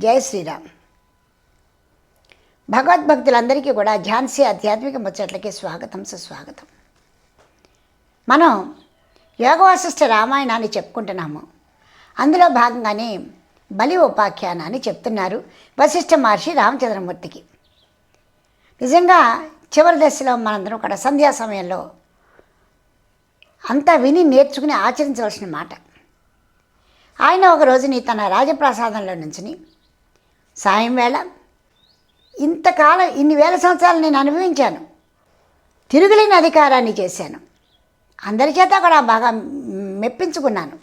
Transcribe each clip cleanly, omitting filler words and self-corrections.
జై శ్రీరామ్. భగవద్భక్తులందరికీ కూడా ఝాన్సీ ఆధ్యాత్మిక ముచ్చట్లకి స్వాగతం, సుస్వాగతం. మనం యోగ వాసిష్ఠ రామాయణాన్ని చెప్పుకుంటున్నాము. అందులో భాగంగానే బలి ఉపాఖ్యానాన్ని చెప్తున్నారు వశిష్ఠ మహర్షి రామచంద్రమూర్తికి. నిజంగా చివరి దశలో మనందరం కూడా సంధ్యా సమయంలో అంతా విని నేర్చుకుని ఆచరించవలసిన మాట. ఆయన ఒక రోజుని తన రాజప్రాసాదంలో నుంచుని సాయం వేళ ఇంతకాలం ఇన్ని వేల సంవత్సరాలు నేను అనుభవించాను, తిరుగులేని అధికారాన్ని చేశాను, అందరి చేత కూడా బాగా మెప్పించుకున్నాను.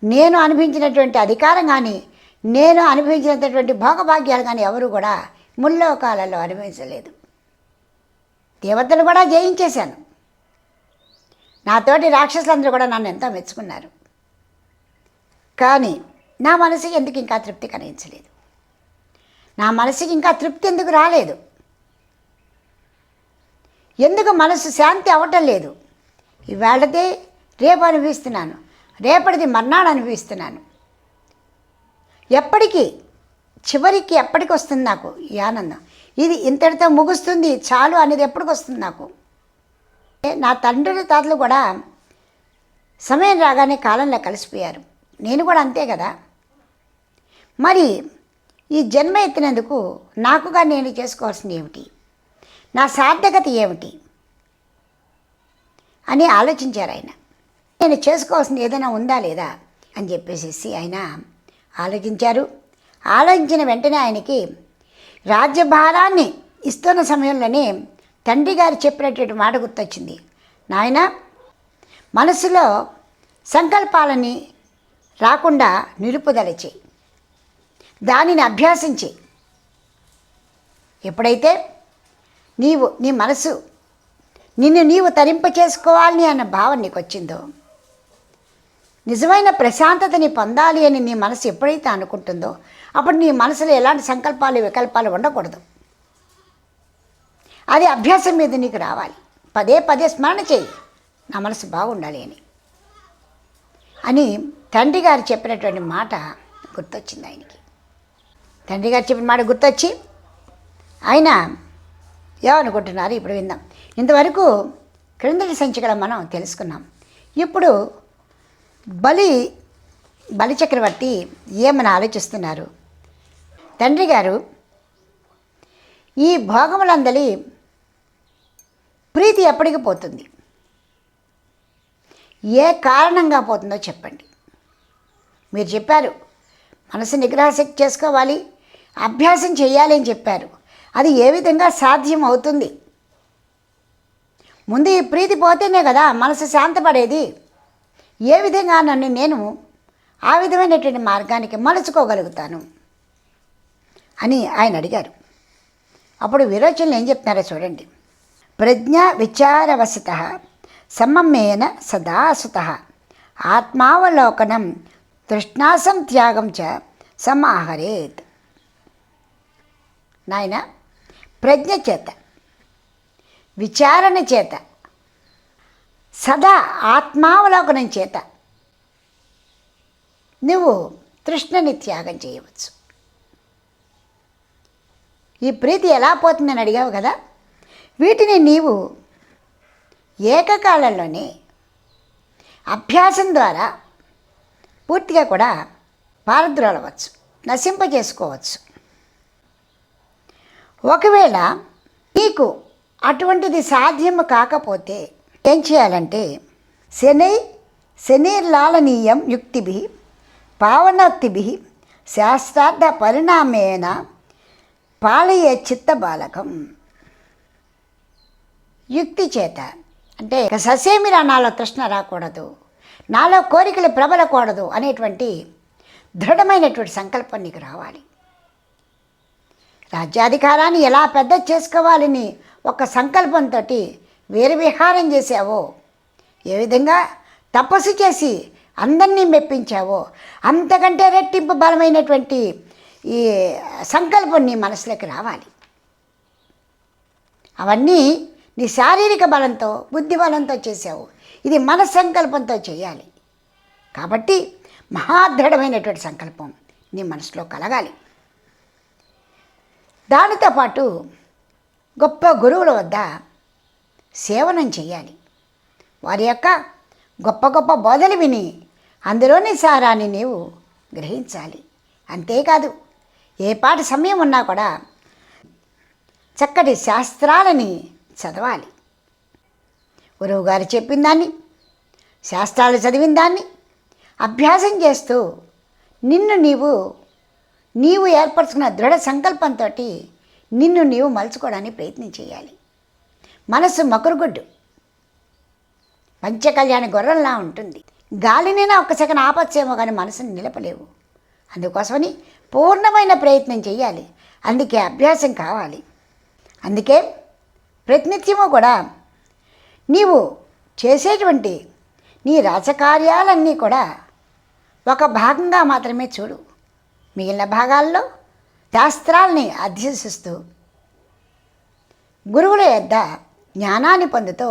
నేను అనుభవించినటువంటి అధికారం కానీ నేను అనుభవించినటువంటి భోగభాగ్యాలు కానీ ఎవరు కూడా ముల్లోకాలలో అనుభవించలేదు. దేవతలు కూడా జయించేశాను. నాతోటి రాక్షసులందరూ కూడా నన్ను ఎంతో మెచ్చుకున్నారు. కానీ నా మనసుకి ఎందుకు ఇంకా తృప్తి కలిగించలేదు, నా మనసుకి ఇంకా తృప్తి ఎందుకు రాలేదు, ఎందుకు మనసు శాంతి అవ్వటం లేదు. ఇవాళదే రేపు అనుభవిస్తున్నాను, రేపటిది మర్నాడు అనుభవిస్తున్నాను. ఎప్పటికీ చివరికి ఎప్పటికి వస్తుంది నాకు ఈ ఆనందం? ఇది ఇంతటితో ముగుస్తుంది చాలు అనేది ఎప్పటికి వస్తుంది నాకు? నా తండ్రులు తాతలు కూడా సమయం రాగానే కాలంలో కలిసిపోయారు. నేను కూడా అంతే కదా. మరి ఈ జన్మ ఎత్తినందుకు నాకుగా నేను చేసుకోవాల్సింది ఏమిటి, నా సార్థకత ఏమిటి అని ఆలోచించారు ఆయన. నేను చేసుకోవాల్సింది ఏదైనా ఉందా లేదా అని చెప్పేసి ఆయన ఆలోచించారు. ఆలోచించిన వెంటనే ఆయనకి రాజ్యభారాన్ని ఇస్తున్న సమయంలోనే తండ్రి గారు చెప్పినటువంటి మాట గుర్తొచ్చింది. నాయన, మనసులో సంకల్పాలని రాకుండా నిలుపుదల చేయి, దానిని అభ్యాసించి. ఎప్పుడైతే నీ మనసు నిన్ను నీవు తరింప చేసుకోవాలని అన్న భావన నీకు వచ్చిందో, నిజమైన ప్రశాంతతని పొందాలి అని నీ మనసు ఎప్పుడైతే అనుకుంటుందో, అప్పుడు నీ మనసులో ఎలాంటి సంకల్పాలు వికల్పాలు ఉండకూడదు. అది అభ్యాసం మీద నీకు రావాలి. పదే పదే స్మరణ చేయి, నా మనసు బాగుండాలి అని తండ్రి గారు చెప్పినటువంటి మాట గుర్తొచ్చింది ఆయనకి. తండ్రి గారు చెప్పిన మాట గుర్తొచ్చి ఆయన ఏమనుకుంటున్నారు ఇప్పుడు విందాం. ఇంతవరకు క్రిందటి సంచికలో మనం తెలుసుకున్నాం. ఇప్పుడు బలి చక్రవర్తి ఏమని ఆలోచిస్తున్నారు? తండ్రి గారు ఈ భోగములందలి ప్రీతి ఎప్పటికి పోతుంది, ఏ కారణంగా పోతుందో చెప్పండి. మీరు చెప్పారు మనసు నిగ్రహశక్తి చేసుకోవాలి, అభ్యాసం చేయాలి అని చెప్పారు. అది ఏ విధంగా సాధ్యం అవుతుంది? ముందు ఈ ప్రీతి పోతేనే కదా మనసు శాంతపడేది. ఏ విధంగా నేను ఆ విధమైనటువంటి మార్గానికి మలుచుకోగలుగుతాను అని ఆయన అడిగారు. అప్పుడు విరోచనలు ఏం చెప్తున్నారో చూడండి. ప్రజ్ఞా విచారవశత సమమేన సదాసుత ఆత్మావలోకనం తృష్ణాసం త్యాగం చ సమాహరేత్. నాయన, ప్రజ్ఞ చేత, విచారణ చేత, సదా ఆత్మావలోకనం చేత నువ్వు తృష్ణని త్యాగం చేయవచ్చు. ఈ ప్రీతి ఎలా పోతుందని అడిగావు కదా, వీటిని నీవు ఏకకాలంలోనే అభ్యాసం ద్వారా పూర్తిగా కూడా పారద్రోలవచ్చు, నశింపజేసుకోవచ్చు. ఒకవేళ నీకు అటువంటిది సాధ్యము కాకపోతే ఏం చేయాలంటే శనైర్లాలనీయం యుక్తిభి పావనోక్తిభి శాస్త్రార్థ పరిణామేన పాలయే చిత్త బాలకం. యుక్తి చేత అంటే ససేమిరా నాలో తృష్ణ రాకూడదు, నాలో కోరికలు ప్రబలకూడదు అనేటువంటి దృఢమైనటువంటి సంకల్పం నీకు రావాలి. రాజ్యాధికారాన్ని ఎలా పెద్ద చేసుకోవాలని ఒక సంకల్పంతో వీరవిహారం చేసావో, ఏ విధంగా తపస్సు చేసి అందరినీ మెప్పించావో, అంతకంటే రెట్టింపు బలమైనటువంటి ఈ సంకల్పం నీ మనసులోకి రావాలి. అవన్నీ నీ శారీరక బలంతో, బుద్ధి బలంతో చేసావు. ఇది మన సంకల్పంతో చేయాలి. కాబట్టి మహాదృఢమైనటువంటి సంకల్పం నీ మనసులో కలగాలి. దానితో పాటు గొప్ప గురువుల వద్ద సేవనం చేయాలి. వారి యొక్క గొప్ప గొప్ప బోధలు విని అందులోని సారాన్ని నీవు గ్రహించాలి. అంతేకాదు ఏ పాటి సమయం ఉన్నా కూడా చక్కటి శాస్త్రాలని చదవాలి. గురువు గారు చెప్పిన దాన్ని, శాస్త్రాలు చదివిన దాన్ని అభ్యాసం చేస్తూ నీవు ఏర్పరచుకున్న దృఢ సంకల్పంతో నిన్ను నీవు మలుచుకోవడానికి ప్రయత్నం చేయాలి. మనసు మకురుగుడ్డు, పంచకళ్యాణి గుర్రంలా ఉంటుంది. గాలినైనా ఒక్క సెకండ్ ఆపచ్చేమో కానీ మనసుని నిలపలేవు. అందుకోసమని పూర్ణమైన ప్రయత్నం చేయాలి. అందుకే అభ్యాసం కావాలి. అందుకే ప్రతినిత్యము కూడా నీవు చేసేటువంటి నీ రాజకార్యాలన్నీ కూడా ఒక భాగంగా మాత్రమే చూడు. మిగిలిన భాగాల్లో శాస్త్రాల్ని అధ్యసిస్తూ గురువుల యొద్ద జ్ఞానాన్ని పొందుతూ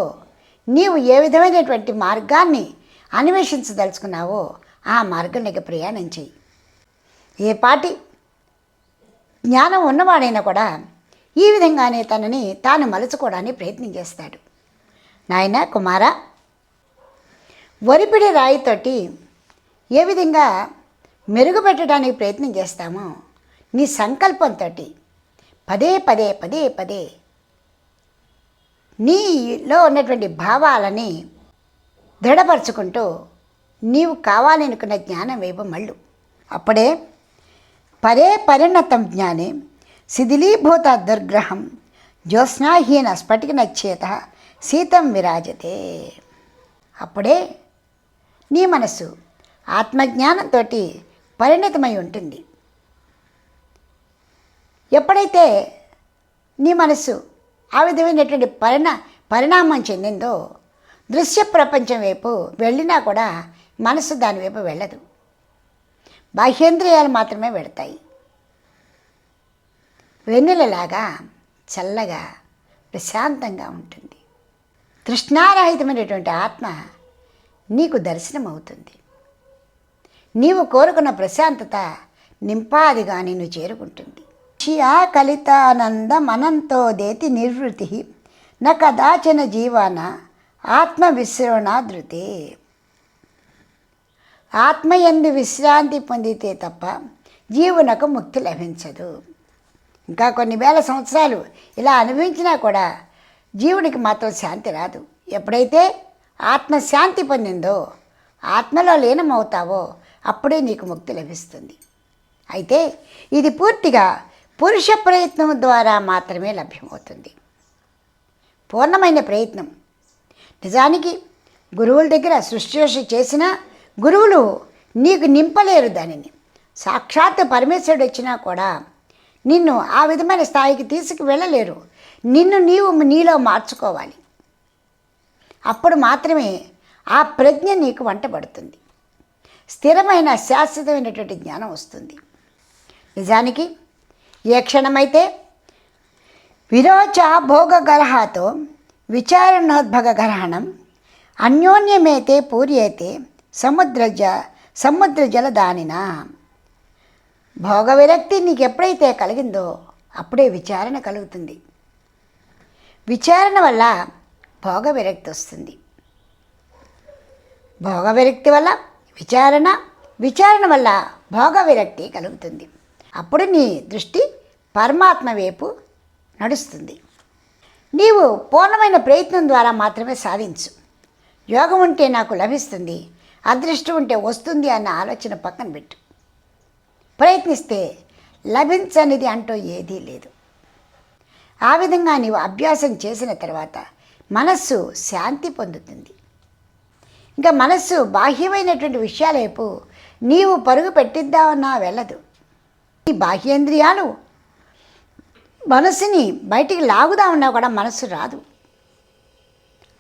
నీవు ఏ విధమైనటువంటి మార్గాన్ని అన్వేషించదలుచుకున్నావో ఆ మార్గంలోకి ప్రయాణం చెయ్యి. ఏ పాటి జ్ఞానం ఉన్నవాడైనా కూడా ఈ విధంగానే తనని తాను మలుచుకోవడానికి ప్రయత్నం చేస్తాడు. నాయన కుమార, వరిపిడి రాయితోటి ఏ విధంగా మెరుగుపెట్టడానికి ప్రయత్నం చేస్తామో నీ సంకల్పంతో పదే పదే పదే పదే నీలో ఉన్నటువంటి భావాలని దృఢపరుచుకుంటూ నీవు కావాలనుకున్న జ్ఞానం వైపు మళ్ళు. అప్పుడే పరే పరిణతం జ్ఞానే శిథిలీభూత దుర్గ్రహం జ్యోత్స్నాహీన స్ఫటికనచ్చేత శీతం విరాజతే. అప్పుడే నీ మనసు ఆత్మజ్ఞానంతో పరిణతమై ఉంటుంది. ఎప్పుడైతే నీ మనసు ఆ విధమైనటువంటి పరిణామం చెందిందో దృశ్య ప్రపంచం వైపు వెళ్ళినా కూడా మనసు దాని వైపు వెళ్ళదు. బాహ్యేంద్రియాలు మాత్రమే వెళతాయి. వెన్నెలలాగా చల్లగా ప్రశాంతంగా ఉంటుంది. తృష్ణారహితమైనటువంటి ఆత్మ నీకు దర్శనం అవుతుంది. నీవు కోరుకున్న ప్రశాంతత నింపాదిగా నిన్ను చేరుకుంటుంది. క్షియా కలితానంద మనంతో దేతి నిర్వృతి న కదాచన జీవాన ఆత్మ విశ్రవణాధృతే. ఆత్మయందు విశ్రాంతి పొందితే తప్ప జీవునకు ముక్తి లభించదు. ఇంకా కొన్ని వేల సంవత్సరాలు ఇలా అనుభవించినా కూడా జీవునికి మాత్రం శాంతి రాదు. ఎప్పుడైతే ఆత్మశాంతి పొందిందో, ఆత్మలో లీనమవుతావో అప్పుడే నీకు ముక్తి లభిస్తుంది. అయితే ఇది పూర్తిగా పురుష ప్రయత్నం ద్వారా మాత్రమే లభ్యమవుతుంది. పూర్ణమైన ప్రయత్నం నిజానికి గురువుల దగ్గర సృష్టి చేసినా గురువులు నీకు నింపలేరు దానిని. సాక్షాత్ పరమేశ్వరుడు వచ్చినా కూడా నిన్ను ఆ విధమైన స్థాయికి తీసుకు వెళ్ళలేరు. నీవు నీలో మార్చుకోవాలి. అప్పుడు మాత్రమే ఆ ప్రజ్ఞ నీకు వంటబడుతుంది. స్థిరమైన శాశ్వతమైనటువంటి జ్ఞానం వస్తుంది. నిజానికి ఏ క్షణమైతే విరోచ భోగగర్హతో విచారణోద్భగగ్రహణం అన్యోన్యమేతే పూర్యేతే సముద్ర జలదానిన. భోగ విరక్తి నీకు ఎప్పుడైతే కలిగిందో అప్పుడే విచారణ కలుగుతుంది. విచారణ వల్ల భోగ విరక్తి వస్తుంది. భోగ విరక్తి వల్ల విచారణ వల్ల భోగ విరక్తి కలుగుతుంది. అప్పుడు నీ దృష్టి పరమాత్మ వైపు నడుస్తుంది. నీవు పూర్ణమైన ప్రయత్నం ద్వారా మాత్రమే సాధించు. యోగం ఉంటే నాకు లభిస్తుంది, అదృష్టం ఉంటే వస్తుంది అన్న ఆలోచన పక్కన పెట్టు. ప్రయత్నిస్తే లభించనిది అంటూ ఏదీ లేదు. ఆ విధంగా నీవు అభ్యాసం చేసిన తర్వాత మనస్సు శాంతి పొందుతుంది. ఇంకా మనస్సు బాహ్యమైనటువంటి విషయాల వైపు నీవు పరుగు పెట్టిద్దామన్నా వెళ్ళదు. ఈ బాహ్యేంద్రియాలు మనస్సుని బయటికి లాగుదామన్నా కూడా మనస్సు రాదు,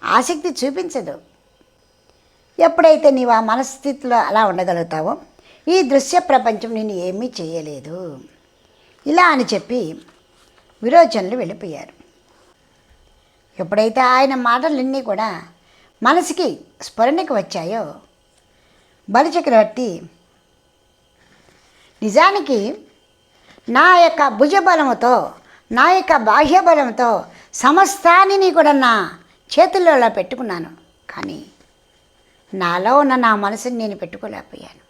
ఆసక్తి చూపించదు. ఎప్పుడైతే నీవు ఆ మనస్థితిలో అలా ఉండగలుగుతావో ఈ దృశ్య ప్రపంచం నిన్ను ఏమీ చేయలేదు ఇలా అని చెప్పి విరోచనులు వెళ్ళిపోయారు. ఎప్పుడైతే ఆయన మాటలన్నీ కూడా మనసుకి స్ఫురణకి వచ్చాయో బలిచక్రవర్తి నిజానికి నా యొక్క భుజబలముతో, నా యొక్క బాహ్య బలంతో సమస్తాన్ని కూడా నా చేతుల్లో పెట్టుకున్నాను. కానీ నాలో ఉన్న నా మనసుని నేను పెట్టుకోలేకపోయాను.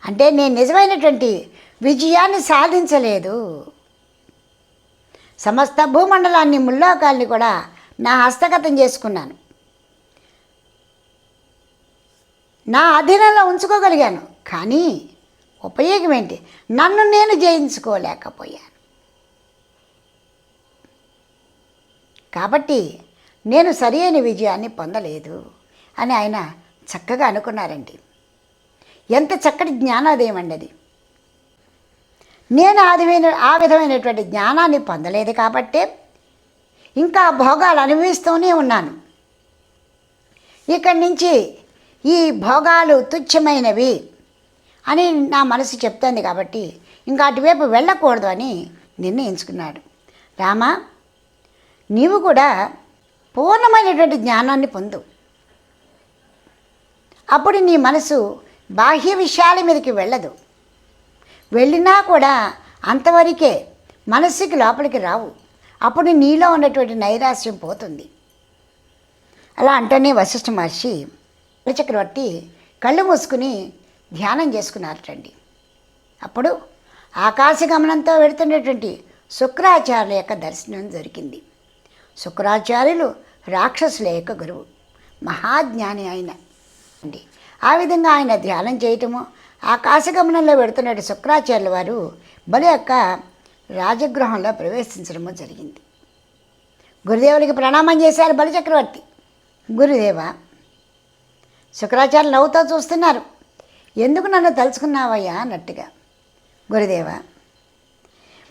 అంటే నేను నిజమైనటువంటి విజయాన్ని సాధించలేదు. సమస్త భూమండలాన్ని, ముల్లోకాల్ని కూడా నా హస్తగతం చేసుకున్నాను, నా అధీనంలో ఉంచుకోగలిగాను. కానీ ఉపయోగం ఏంటి? నన్ను నేను జయించుకోలేకపోయాను. కాబట్టి నేను సరైన విజయాన్ని పొందలేదు అని ఆయన చక్కగా అనుకున్నారండి. ఎంత చక్కటి జ్ఞానోదయం అండి అది. నేను ఆ విధమైనటువంటి జ్ఞానాన్ని పొందలేదు కాబట్టే ఇంకా భోగాలు అనుభవిస్తూనే ఉన్నాను. ఇక్కడి నుంచి ఈ భోగాలు తుచ్చమైనవి అని నా మనసు చెప్తోంది కాబట్టి ఇంకా అటువైపు వెళ్ళకూడదు అని నిర్ణయించుకున్నాడు. రామా, నీవు కూడా పూర్ణమైనటువంటి జ్ఞానాన్ని పొందు. అప్పుడు నీ మనసు బాహ్య విషయాల మీదకి వెళ్ళదు. వెళ్ళినా కూడా అంతవరకే, మనస్సుకి లోపలికి రావు. అప్పుడు నీలో ఉన్నటువంటి నైరాశ్యం పోతుంది. అలా అంటూనే వశిష్ఠ మహర్షి చక్రవర్తి కళ్ళు మూసుకుని ధ్యానం చేసుకున్నారటండి. అప్పుడు ఆకాశగమనంతో వెళుతున్నటువంటి శుక్రాచార్యుల యొక్క దర్శనం దొరికింది. శుక్రాచార్యులు రాక్షసుల యొక్క గురువు, మహాజ్ఞాని ఆయన అండి. ఆ విధంగా ఆయన ధ్యానం చేయటము, ఆకాశగమనంలో వెళుతున్నట్టు శుక్రాచార్యుల వారు బలి యొక్క రాజగృహంలో ప్రవేశించడము జరిగింది. గురుదేవుడికి ప్రణామం చేశారు బలి చక్రవర్తి. గురుదేవ, శుక్రాచార్యులు నవ్వుతో చూస్తున్నారు. ఎందుకు నన్ను తలుచుకున్నావయ్యా అన్నట్టుగా. గురుదేవ,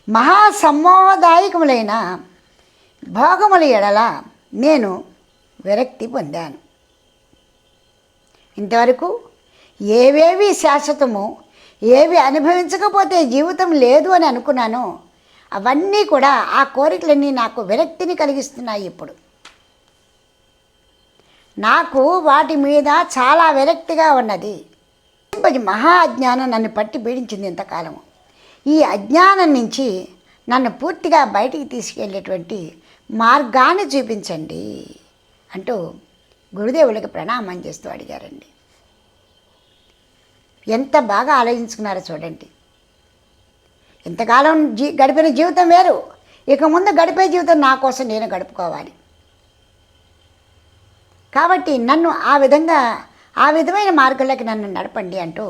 మహాసమ్మోహదాయకములైన భోగముల ఎడల నేను విరక్తి పొందాను. ఇంతవరకు ఏవేవి శాశ్వతము, ఏవి అనుభవించకపోతే జీవితం లేదు అని అనుకున్నానో అవన్నీ కూడా, ఆ కోరికలన్నీ నాకు విరక్తిని కలిగిస్తున్నాయి. ఇప్పుడు నాకు వాటి మీద చాలా విరక్తిగా ఉన్నది. మహా అజ్ఞానం నన్ను పట్టి పీడించింది ఇంతకాలము. ఈ అజ్ఞానం నుంచి నన్ను పూర్తిగా బయటికి తీసుకెళ్ళేటువంటి మార్గాన్ని చూపించండి అంటూ గురుదేవులకి ప్రణామం చేస్తూ అడిగారండి. ఎంత బాగా ఆలోచించుకున్నారో చూడండి. ఇంతకాలం గడిపిన జీవితం వేరు, ఇక ముందు గడిపే జీవితం నా కోసం నేను గడుపుకోవాలి. కాబట్టి నన్ను ఆ విధమైన మార్గంలోకి నన్ను నడపండి అంటూ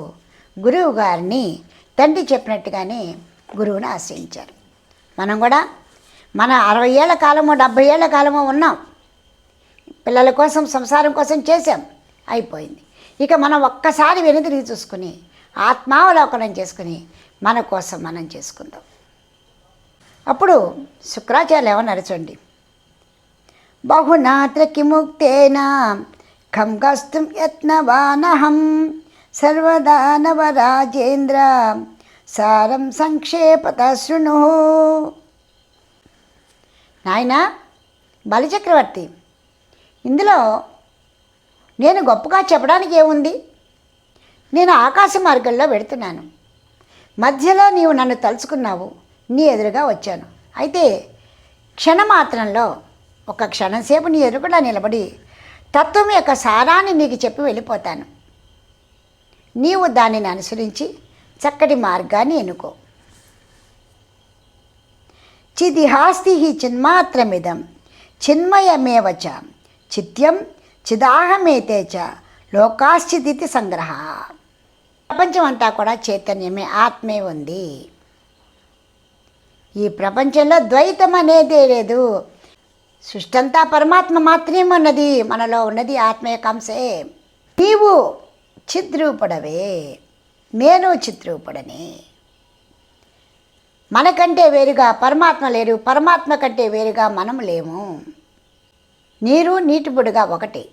గురువు గారిని తండ్రి చెప్పినట్టుగానే గురువుని ఆశ్రయించారు. మనం కూడా మన 60 ఏళ్ల కాలమో 70 ఏళ్ల కాలమో ఉన్నాం. పిల్లల కోసం, సంసారం కోసం చేసాం, అయిపోయింది. ఇక మనం ఒక్కసారి వెనుదిరిగి చూసుకుని ఆత్మావలోకనం చేసుకుని మన కోసం మనం చేసుకుందాం. అప్పుడు శుక్రాచార్యులు ఏమన్నారు చూడండి. బహునాత్ర కిముక్తేన ఖం గస్తుం యత్నవానహం సర్వదా నవరాజేంద్ర సారం సంక్షేపత శృణు. నాయనా బలిచక్రవర్తి, ఇందులో నేను గొప్పగా చెప్పడానికి ఏముంది? నేను ఆకాశ మార్గంలో వెళుతున్నాను. మధ్యలో నీవు నన్ను తలుచుకున్నావు, నీ ఎదురుగా వచ్చాను. అయితే క్షణమాత్రంలో, ఒక క్షణంసేపు నీ ఎదురుగా నిలబడి తత్వం యొక్క సారాన్ని నీకు చెప్పి వెళ్ళిపోతాను. నీవు దానిని అనుసరించి చక్కటి మార్గాన్ని ఎన్నుకో. చిదిహాస్తి చిన్మాత్రమిదం చిన్మయమేవ చ చిత్యం చిదాహమేతే చ లోకాశ్చిదితి సంగ్రహ. ప్రపంచం అంతా కూడా చైతన్యమే, ఆత్మే ఉంది. ఈ ప్రపంచంలో ద్వైతం అనేదే లేదు. సృష్టి అంతా పరమాత్మ మాత్రమే ఉన్నది. మనలో ఉన్నది ఆత్మ యొక్క అంశే. నీవు చిద్రూపుడవే, నేను చిద్రూపుడనే. మనకంటే వేరుగా పరమాత్మ లేరు, పరమాత్మ కంటే వేరుగా మనం లేము. నీరు నీటిబుడుగా ఒకటి.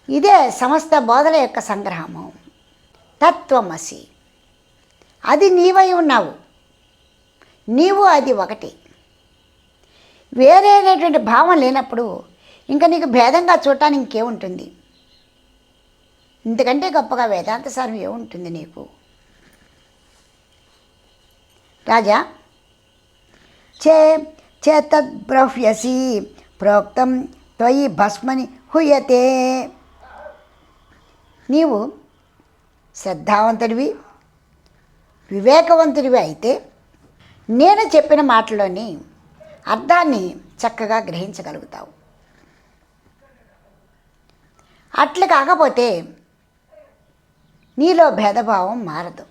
ఇదే సమస్త బోధల యొక్క సంగ్రహము. తత్వమసి, అది నీవై ఉన్నావు, నీవు అది ఒకటి. వేరేటువంటి భావం లేనప్పుడు ఇంకా నీకు భేదంగా చూడటానికి ఇంకేముంటుంది? ఇంతకంటే గొప్పగా వేదాంత సారం ఏముంటుంది నీకు? రాజా, చే చేతద్బ్రహ్యసి ప్రోక్తం త్వయి భస్మని హుయతే. నీవు శ్రద్ధావంతుడివి, వివేకవంతుడివి అయితే నేను చెప్పిన మాటలోని అర్థాన్ని చక్కగా గ్రహించగలుగుతావు. అట్లు కాకపోతే నీలో భేదభావం మారదు.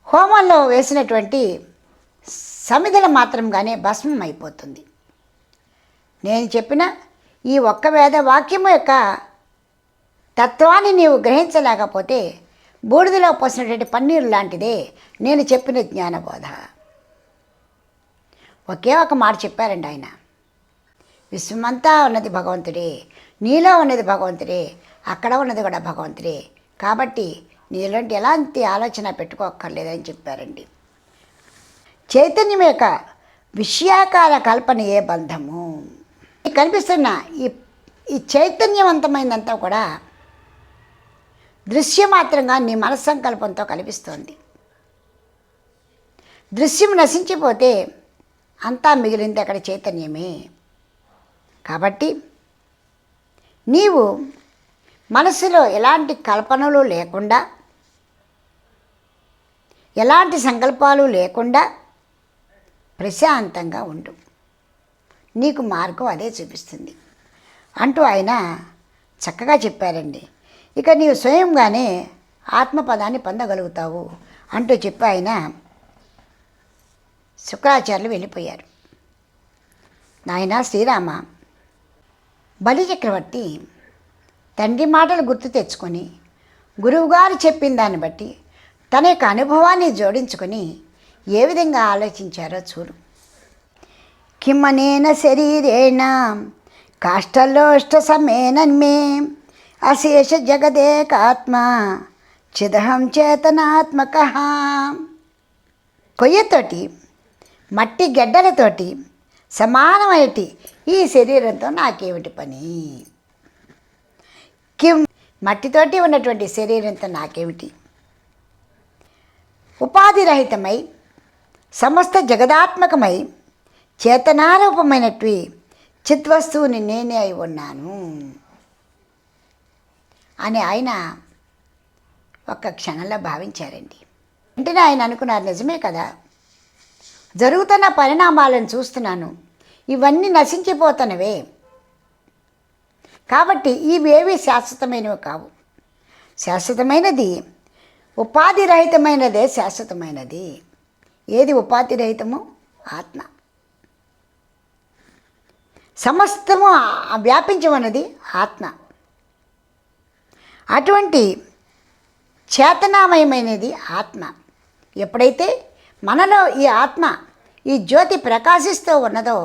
హోమంలో వేసినటువంటి సమిధల మాత్రంగానే భస్మం అయిపోతుంది. నేను చెప్పిన ఈ ఒక్క వేద వాక్యము యొక్క తత్వాన్ని నీవు గ్రహించలేకపోతే బూడిదలో పోసినటువంటి పన్నీరు లాంటిదే నేను చెప్పిన జ్ఞానబోధ. ఒకే ఒక మాట చెప్పారండి ఆయన, విశ్వమంతా ఉన్నది భగవంతుడే, నీలో ఉన్నది భగవంతుడే, అక్కడ ఉన్నది కూడా భగవంతుడే, కాబట్టి నీలాంటి ఎలాంటి ఆలోచన పెట్టుకోక్కర్లేదని చెప్పారండి. చైతన్యం యొక్క విషయాకార కల్పనయే బంధము. కనిపిస్తున్న ఈ చైతన్యవంతమైనంతా కూడా దృశ్యమాత్రంగా నీ మనస్సంకల్పంతో కనిపిస్తోంది. దృశ్యం నశించిపోతే అంతా మిగిలింది అక్కడ చైతన్యమే. కాబట్టి నీవు మనసులో ఎలాంటి కల్పనలు లేకుండా, ఎలాంటి సంకల్పాలు లేకుండా ప్రశాంతంగా ఉండు. నీకు మార్గం అదే చూపిస్తుంది అంటూ ఆయన చక్కగా చెప్పారండి. ఇక నీవు స్వయంగానే ఆత్మపదాన్ని పొందగలుగుతావు అంటూ చెప్పి ఆయన శుక్రాచార్యులు వెళ్ళిపోయారు. నాయన శ్రీరామ, బలిచక్రవర్తి తండ్రి మాటలు గుర్తు తెచ్చుకొని గురువుగారు చెప్పిన దాన్ని బట్టి తన యొక్క అనుభవాన్ని జోడించుకొని ఏ విధంగా ఆలోచించారో చూడు. కిమనేన శరీరేణ కాష్టలోష్ట సమేనన్మే అశేష జగదేకాత్మ చిదహం చేతనాత్మక. కొయ్యతోటి మట్టి గడ్డలతోటి సమానమైటి ఈ శరీరంతో నాకేమిటి పని? కిం మట్టితోటి ఉన్నటువంటి శరీరంతో నాకేమిటి? ఉపాధిరహితమై సమస్త జగదాత్మకమై చేతనారూపమైనట్వి చిద్వస్తువుని నేనే అయి ఉన్నాను అని ఆయన ఒక్క క్షణంలో భావించారండి. వెంటనే ఆయన అనుకున్నారు, నిజమే కదా, జరుగుతున్న పరిణామాలను చూస్తున్నాను, ఇవన్నీ నశించిపోతున్నవే, కాబట్టి ఇవేవి శాశ్వతమైనవి కావు. శాశ్వతమైనది ఉపాధిరహితమైనదే శాశ్వతమైనది. ఏది ఉపాధిరహితము? ఆత్మ. సమస్తము వ్యాపించి ఉన్నది ఆత్మ. అటువంటి చేతనామయమైనది ఆత్మ. ఎప్పుడైతే మనలో ఈ ఆత్మ, ఈ జ్యోతి ప్రకాశిస్తూ ఉన్నదో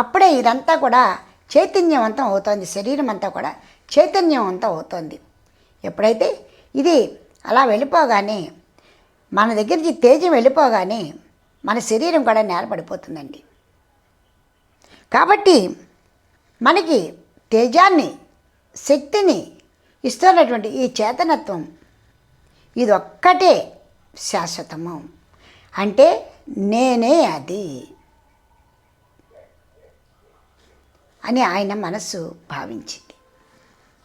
అప్పుడే ఇదంతా కూడా చైతన్యవంతం అవుతుంది. శరీరం అంతా కూడా చైతన్యవంతం అవుతుంది. ఎప్పుడైతే ఇది అలా వెళ్ళిపోగానే, మన దగ్గర నుంచి తేజం వెళ్ళిపోగానే మన శరీరం కూడా నేలపడిపోతుందండి. కాబట్టి మనకి తేజాన్ని, శక్తిని ఇస్తున్నటువంటి ఈ చేతనత్వం ఇది ఒక్కటే శాశ్వతము. అంటే నేనే అది అని ఆయన మనస్సు భావించింది.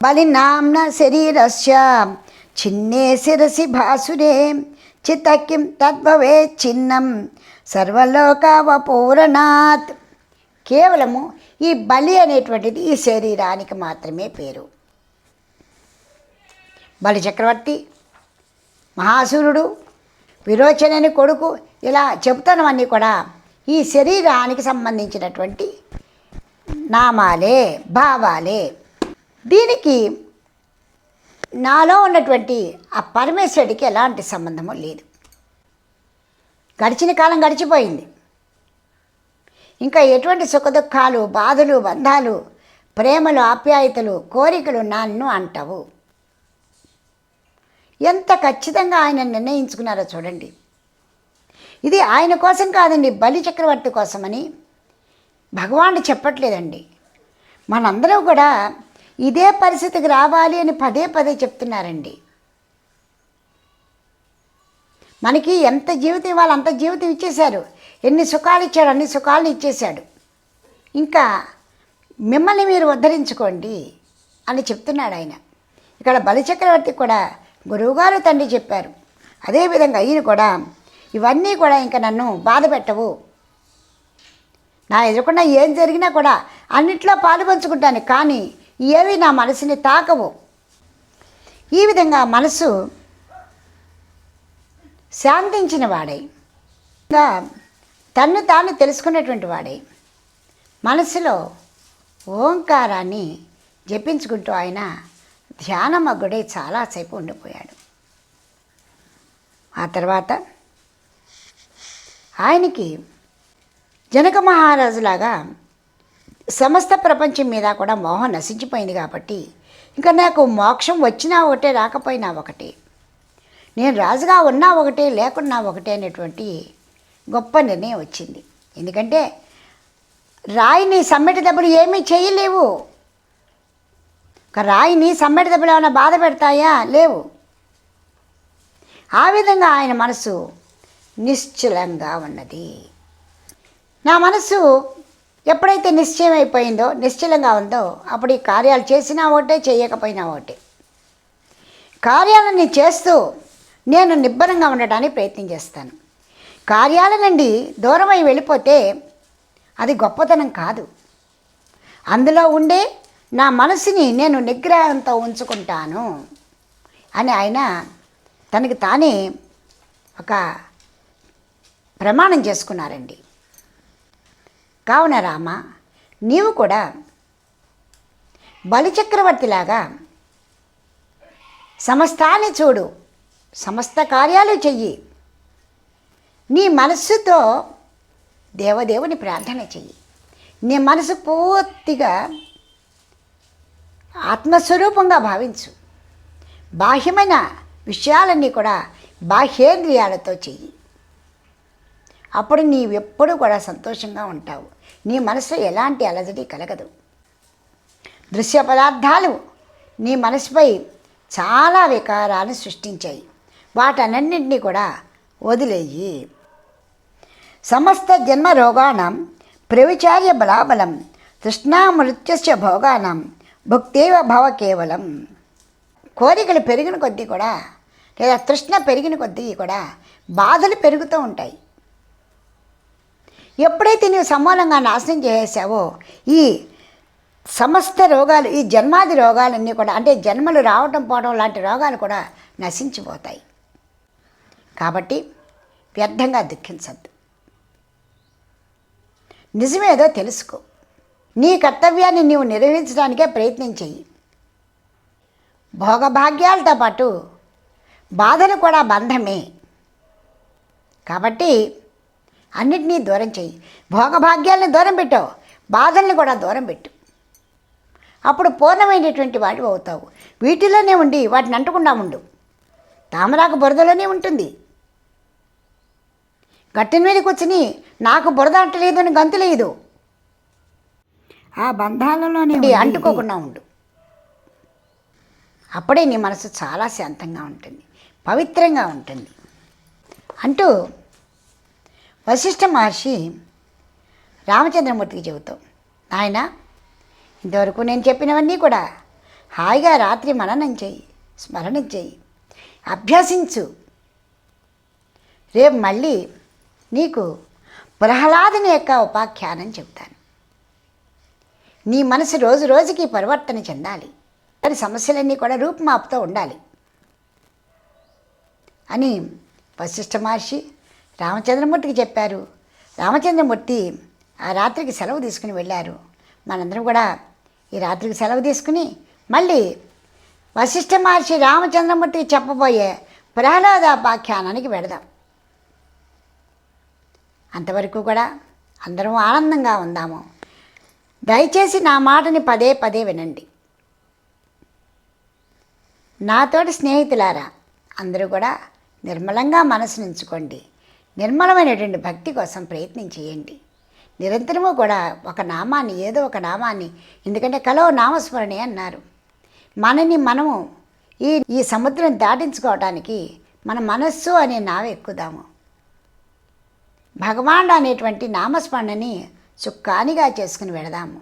బలినాంన శరీరస్య చిన్నే శిరసి భాసురే చిత్తకిం తద్భవే చిన్నం సర్వలోకవపూరణాత్. కేవలము ఈ బలి అనేటువంటిది ఈ శరీరానికి మాత్రమే పేరు. బలి చక్రవర్తి, మహాసురుడు, విరోచనని కొడుకు, ఇలా చెబుతున్నవన్నీ కూడా ఈ శరీరానికి సంబంధించినటువంటి నామాలే, భావాలే. దీనికి నాలో ఉన్నటువంటి ఆ పరమేశ్వరుడికి ఎలాంటి సంబంధము లేదు. గడిచిన కాలం గడిచిపోయింది. ఇంకా ఎటువంటి సుఖదుఖాలు, బాధలు, బంధాలు, ప్రేమలు, ఆప్యాయతలు, కోరికలు నన్ను అంటావు. ఎంత ఖచ్చితంగా ఆయన నిర్ణయించుకున్నారో చూడండి. ఇది ఆయన కోసం కాదండి, బలి చక్రవర్తి కోసమని భగవానుడు చెప్పట్లేదండి. మనందరం కూడా ఇదే పరిస్థితికి రావాలి అని పదే పదే చెప్తున్నారండి. మనకి ఎంత జీవితం ఇవ్వాలి అంత జీవితం ఇచ్చేశారు. ఎన్ని సుఖాలు ఇచ్చాడు అన్ని సుఖాలను ఇచ్చేశాడు. ఇంకా మిమ్మల్ని మీరు ఉద్ధరించుకోండి అని చెప్తున్నాడు ఆయన. ఇక్కడ బలిచక్రవర్తి కూడా గురువుగారు తండ్రి చెప్పారు. అదేవిధంగా ఈయన కూడా ఇవన్నీ కూడా ఇంకా నన్ను బాధ పెట్టవు, నా ఎదురుకుండా ఏం జరిగినా కూడా అన్నిట్లో పాలు పంచుకుంటాను, కానీ ఏవి నా మనసుని తాకవు. ఈ విధంగా మనసు శాంతించిన వాడై, ఇంకా తన్ను తాను తెలుసుకున్నటువంటి వాడై మనసులో ఓంకారాన్ని జపించుకుంటూ ఆయన ధ్యానమగ్గుడై చాలాసేపు ఉండిపోయాడు. ఆ తర్వాత ఆయనకి జనక మహారాజులాగా సమస్త ప్రపంచం మీద కూడా మోహం నశించిపోయింది కాబట్టి ఇంకా నాకు మోక్షం వచ్చినా ఒకటే రాకపోయినా ఒకటే, నేను రాజుగా ఉన్నా ఒకటే లేకున్నా ఒకటే అనేటువంటి గొప్ప నిర్ణయం వచ్చింది. ఎందుకంటే రాయిని సమ్మెట దెబ్బలు ఏమీ చేయలేవు. ఒక రాయిని సమ్మెట దెబ్బలు ఏమైనా బాధ పెడతాయా? లేవు. ఆ విధంగా ఆయన మనసు నిశ్చలంగా ఉన్నది. నా మనసు ఎప్పుడైతే నిశ్చయం అయిపోయిందో, నిశ్చలంగా ఉందో, అప్పుడు ఈ కార్యాలు చేసినా ఒకటే చేయకపోయినా ఒకటే. కార్యాలని చేస్తూ నేను నిబ్బరంగా ఉండడానికి ప్రయత్నం చేస్తాను. కార్యాల నుండి దూరమై వెళ్ళిపోతే అది గొప్పతనం కాదు. అందులో ఉండే నా మనసుని నేను నిగ్రహంతో ఉంచుకుంటాను అని ఆయన తనకి తానే ఒక ప్రమాణం చేసుకున్నారండి. కావున రామ, నీవు కూడా బలిచక్రవర్తిలాగా సమస్తాన్ని చూడు, సమస్త కార్యాలు చెయ్యి, నీ మనస్సుతో దేవదేవుని ప్రార్థన చెయ్యి. నీ మనసు పూర్తిగా ఆత్మస్వరూపంగా భావించు. బాహ్యమైన విషయాలన్నీ కూడా బాహ్యేంద్రియాలతో చెయ్యి. అప్పుడు నీవెప్పుడు కూడా సంతోషంగా ఉంటావు. నీ మనసులో ఎలాంటి అలజడి కలగదు. దృశ్య పదార్థాలు నీ మనసుపై చాలా వికారాన్ని సృష్టించాయి. వాటన్నింటినీ కూడా వదిలేయి. సమస్త జన్మ రోగాణం ప్రవిచార్య బలాబలం తృష్ణామృత్యస్య భోగానం భుక్తేవ భవ కేవలం. కోరికలు పెరిగిన కొద్దీ కూడా, లేదా తృష్ణ పెరిగిన కొద్దీ కూడా బాధలు పెరుగుతూ ఉంటాయి. ఎప్పుడైతే నీవు సమూలంగా నాశనం చేసావో ఈ సమస్త రోగాలు, ఈ జన్మాది రోగాలన్నీ కూడా, అంటే జన్మలు రావటం పోవడం లాంటి రోగాలు కూడా నశించిపోతాయి. కాబట్టి వ్యర్థంగా దుఃఖించద్దు. నిజమేదో తెలుసుకో. నీ కర్తవ్యాన్ని నీవు నిర్వహించడానికే ప్రయత్నం చెయ్యి. భోగభాగ్యాలతో పాటు బాధలు కూడా బంధమే. కాబట్టి అన్నిటినీ దూరం చెయ్యి. భోగభాగ్యాలని దూరం పెట్టావు, బాధల్ని కూడా దూరం పెట్టు. అప్పుడు పూర్ణమైనటువంటి వాటివి అవుతావు. వీటిలోనే ఉండి వాటిని అంటకుండా ఉండు. తామరాకు బురదలోనే ఉంటుంది. గట్టిన మీద కూర్చుని నాకు బురద అంటలేదు అని గంతులేదు. ఆ బంధాలలోనే అంటుకోకుండా ఉండు. అప్పుడే నీ మనసు చాలా శాంతంగా ఉంటుంది, పవిత్రంగా ఉంటుంది అంటూ వశిష్ఠ మహర్షి రామచంద్రమూర్తికి చెబుతాం, నాయన ఇంతవరకు నేను చెప్పినవన్నీ కూడా హాయిగా రాత్రి మననం చెయ్యి, స్మరణం చెయ్యి, అభ్యసించు. రేపు మళ్ళీ నీకు ప్రహ్లాదుని యొక్క ఉపాఖ్యానం చెబుతాను. నీ మనసు రోజు రోజుకి పరివర్తన చెందాలి, దాని సమస్యలన్నీ కూడా రూపుమాపుతూ ఉండాలి అని వశిష్ఠ మహర్షి రామచంద్రమూర్తికి చెప్పారు. రామచంద్రమూర్తి ఆ రాత్రికి సెలవు తీసుకుని వెళ్ళారు. మనందరం కూడా ఈ రాత్రికి సెలవు తీసుకుని మళ్ళీ వశిష్ఠ మహర్షి రామచంద్రమూర్తికి చెప్పబోయే ప్రహ్లాదోపాఖ్యానానికి వెడదాం. అంతవరకు కూడా అందరం ఆనందంగా ఉందాము. దయచేసి నా మాటని పదే పదే వినండి. నాతోటి స్నేహితులారా అందరూ కూడా నిర్మలంగా మనసునుంచుకోండి. నిర్మలమైనటువంటి భక్తి కోసం ప్రయత్నం చేయండి. నిరంతరము కూడా ఒక నామాన్ని, ఏదో ఒక నామాన్ని, ఎందుకంటే కలో నామస్మరణే అన్నారు. మనము ఈ సముద్రం దాటించుకోవటానికి మన మనస్సు అనే నావ ఎక్కుదాము. భగవానుడు అనేటువంటి నామస్మరణని సుఖానిగా చేసుకుని వెళదాము.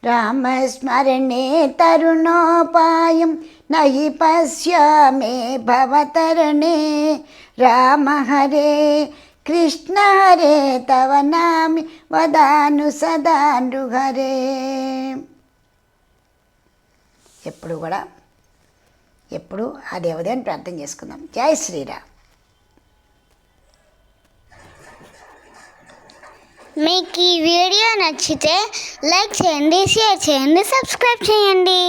రామస్మరణే తరుణోపాయం నహి పశ్యామే భవతరణే. రామ హరే కృష్ణ హరే తవ నామి వదాను సదా నృహరే. ఎప్పుడు ఆ దేవదేవుని ప్రార్థన చేసుకుందాం. జై శ్రీరామ్. మీకు ఈ వీడియో నచ్చితే లైక్ చేయండి, షేర్ చేయండి, సబ్స్క్రైబ్ చేయండి.